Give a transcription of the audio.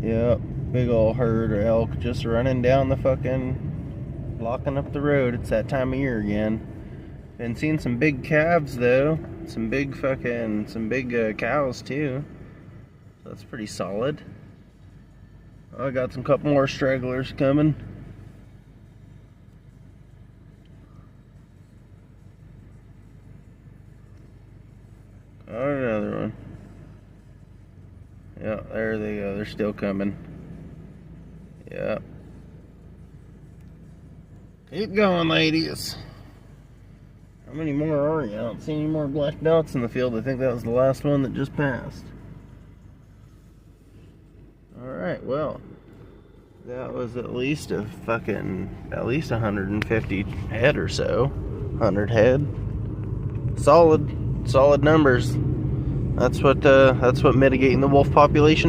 Yep, big old herd of elk just running down the fucking, blocking up the road. It's that time of year again. Been seeing some big calves though, some big cows too. So that's pretty solid. I got some couple more stragglers coming. Oh, another one. Yeah, there they go. They're still coming. Yeah. Keep going, ladies. How many more are you? I don't see any more black dots in the field. I think that was the last one that just passed. Alright, well. That was at least 150 head or so. 100 head. Solid numbers. That's what mitigating the wolf population